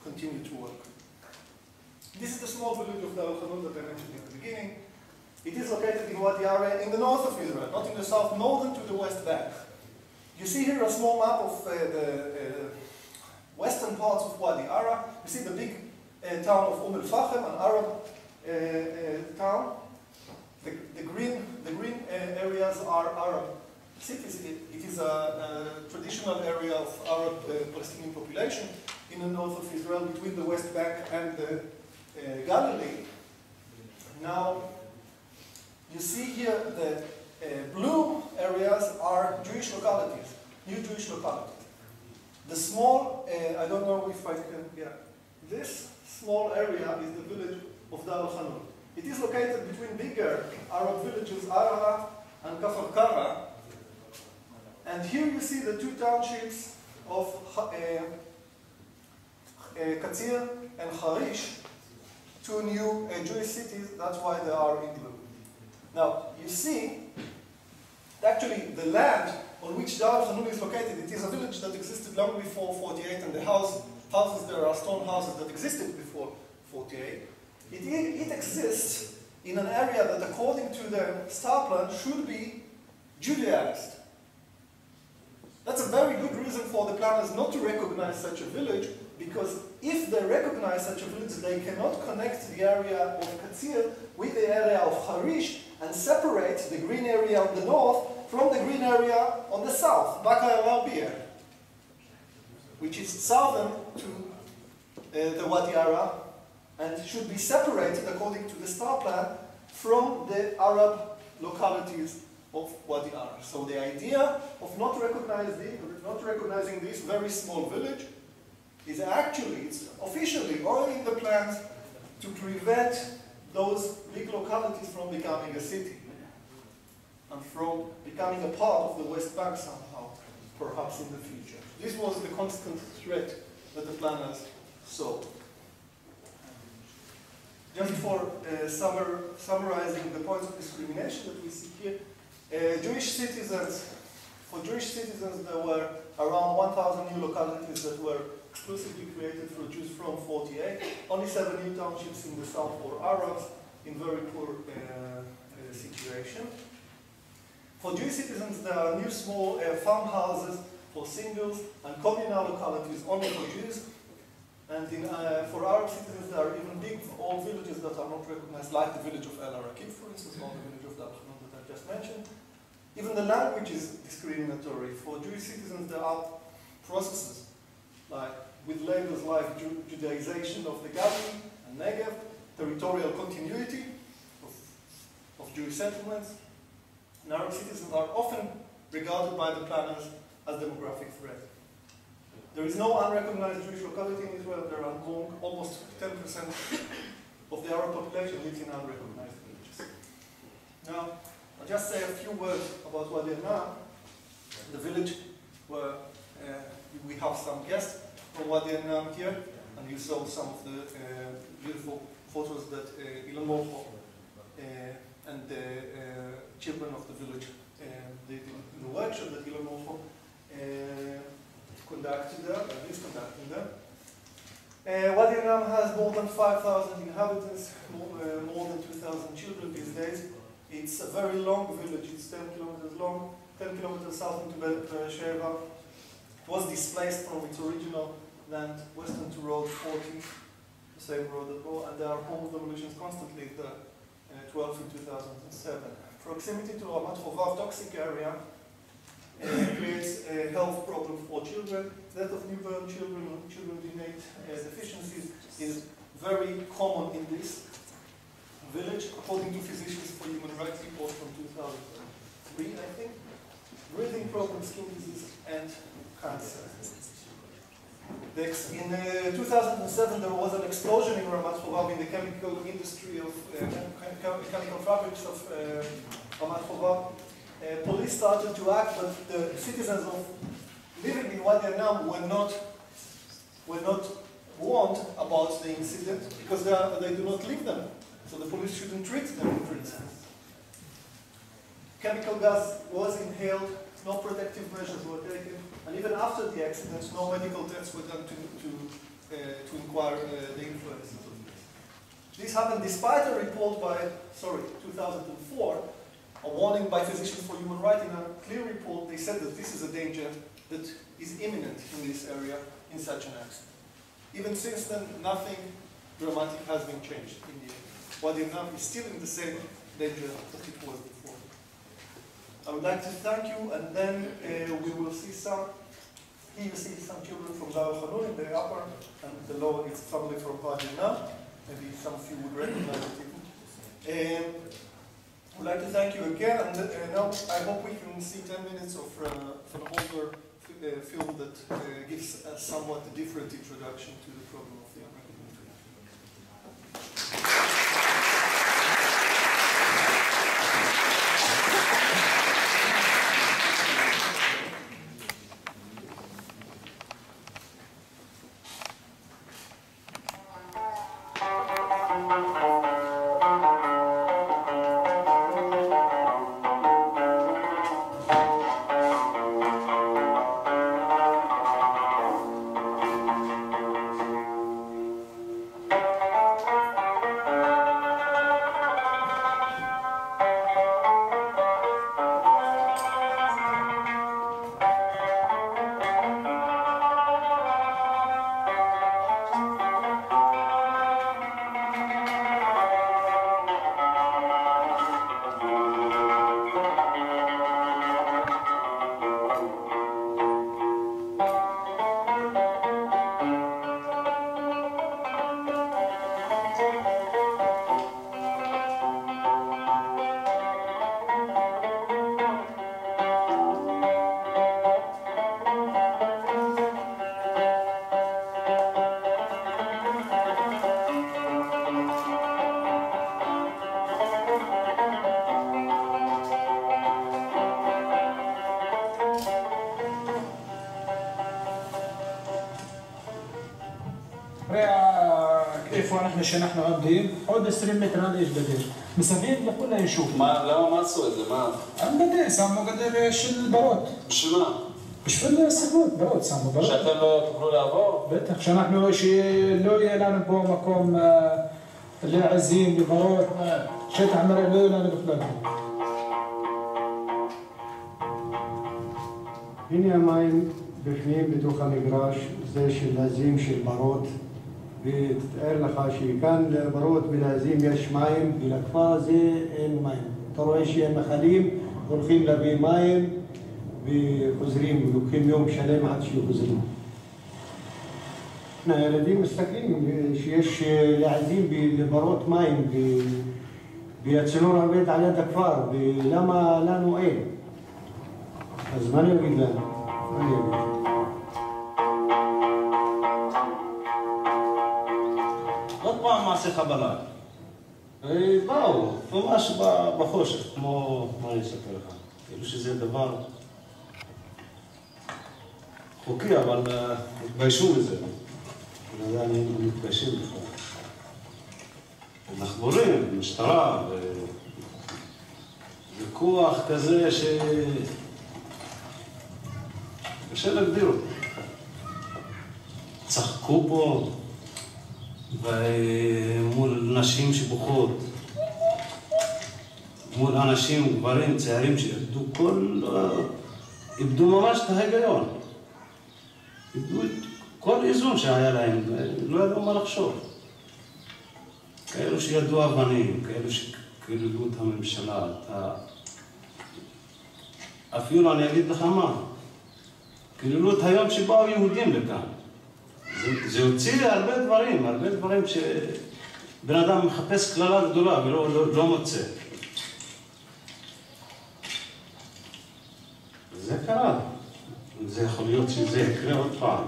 continue to work. This is the small village of Dar al-Khanun that I mentioned in the beginning. It is located in Wadi Ara in the north of Israel, not in the south, northern to the West Bank. You see here a small map of the western parts of Wadi Ara. You see the big town of al-Fahim, an Arab town. The green areas are Arab cities. It is a traditional area of Arab Palestinian population in the north of Israel between the West Bank and the Galilee. Now, you see here the blue areas are Jewish localities, new Jewish localities. The small, I don't know if I can, this small area is the village of Dar al-Khanun. It is located between bigger Arab villages, Araha and Kafar Kara. And here you see the two townships of Katzir and Harish, two new Jewish cities. That's why they are in blue. Now, you see, actually the land on which Dar al-Khanun is located, it is a village that existed long before 48, and the houses there are stone houses that existed before 48. It exists in an area that, according to the star plan, should be Judaized. That's a very good reason for the planners not to recognize such a village, because if they recognize such a village, they cannot connect the area of Katzir with the area of Harish and separate the green area on the north from the green area on the south, Baka el-Arbiyah, which is southern to the Wadi Ara, and should be separated, according to the star plan, from the Arab localities of Wadi Ara. So the idea of not recognizing this very small village is actually, it's officially only in the plans to prevent those big localities from becoming a city and from becoming a part of the West Bank somehow, perhaps in the future. This was the constant threat that the planners saw. Just for summarizing the points of discrimination that we see here, for Jewish citizens, there were around 1,000 new localities that were exclusively created for Jews from 48. Only 7 new townships in the south for Arabs in very poor situation. For Jewish citizens, there are new small farmhouses for singles and communal localities only for Jews. And for Arab citizens, there are even big old villages that are not recognized, like the village of Araqib, for instance, or the village of Dar al-Khanun that I just mentioned. Even the language is discriminatory. For Jewish citizens, there are processes with labels like Judaization of the Galilee and Negev, territorial continuity of Jewish settlements. And Arab citizens are often regarded by the planners as demographic threat. There is no unrecognized Jewish locality in Israel. There are almost 10% of the Arab population lives in unrecognized villages. Now, I'll just say a few words about Wadi Annam, the village where we have some guests from Wadi Annam here, and you saw some of the beautiful photos that Ilan Moho and the children of the village did in the workshop that Ilan Moho conducted there, and is conducting there. Wadi Annam has more than 5,000 inhabitants, more than 2,000 children these days. It's a very long village, it's 10 kilometers long, 10 kilometers south into Beersheba. It was displaced from its original land, western to Road 40, the same road as well, and there are home demolitions constantly, the 12 in 2007. Proximity to Ramat Chovav toxic area creates a health problem for children. Death of newborn children with innate deficiencies is very common in this village, according to Physicians for Human Rights report from 2003, I think. Breathing problems, skin disease, and cancer. In 2007, there was an explosion in Ramat Chovav in the chemical industry of chemical fabrics of Ramat Chovav. Police started to act, but the citizens of living in Wadi Annam were not warned about the incident because they do not live them. So the police shouldn't treat them, for instance. Chemical gas was inhaled, no protective measures were taken, and even after the accident, no medical tests were done to to inquire the influences of this. This happened despite a report by, 2004, a warning by Physicians for Human Rights. In a clear report, they said that this is a danger that is imminent in this area in such an accident. Even since then, nothing dramatic has been changed in the area. Wadi al-Nam is still in the same danger that it was before. I would like to thank you, and then we will see some, here you see some children from Dar al-Khanun in the upper, and below it's family from Wadi al-Nam. Maybe some of you would recognize it. I would like to thank you again, and now I hope we can see 10 minutes of an older film that gives a somewhat different introduction to the problem of the Araqib military. احنا שאנחנו עומדים, עוד 20 מטר יש גדר. מסביב לכולה יישוב. למה מה עשו את זה? מה? אין גדר, שמו גדר של ברות. בשביל מה? בשביל סכנות, ברות, שמו ברות. שאתם לא תוכלו לעבור? בטח, שאנחנו, שלא יהיה לנו פה מקום לעזים, לברות, שטח מראה לא יהיה לנו בכלל. הנה המים בפנים בתוך המגרש, זה של עזים של ברות. ותתאר לך שכאן לברות ולעזים יש מים, ולכפר הזה אין מים. אתה רואה שהם מחלים, הולכים להביא מים וחוזרים, ולוקחים יום שלם עד שחוזרים. הילדים מסתכלים שיש לעזים לברות מים, והצינור עובד על יד הכפר, ולמה לנו אין? אז מה אני אגיד לנו? מה אני אגיד? עוד פעם מעשה חבלה. באו, ממש בחושך, כמו מה אני אספר לך. כאילו שזה דבר חוקי, אבל התביישו מזה. אני מתביישים בכלל. נחבורים, משטרה, וכוח כזה ש... קשה להגדיר אותו. צחקו פה. ומול נשים שבוכות, מול אנשים, גברים, צעירים שאיבדו איבדו ממש את ההיגיון. איבדו כל איזון שהיה להם, לא ידעו מה לחשוב. כאלו שידעו אבנים, כאלו שקיללו את הממשלה, אפילו אני אגיד לך מה, קיללו את היום שבאו יהודים לכאן. זה הוציא הרבה דברים שבן אדם מחפש כללה גדולה ולא מוצא. זה קרה. זה יכול להיות שזה יקרה עוד פעם.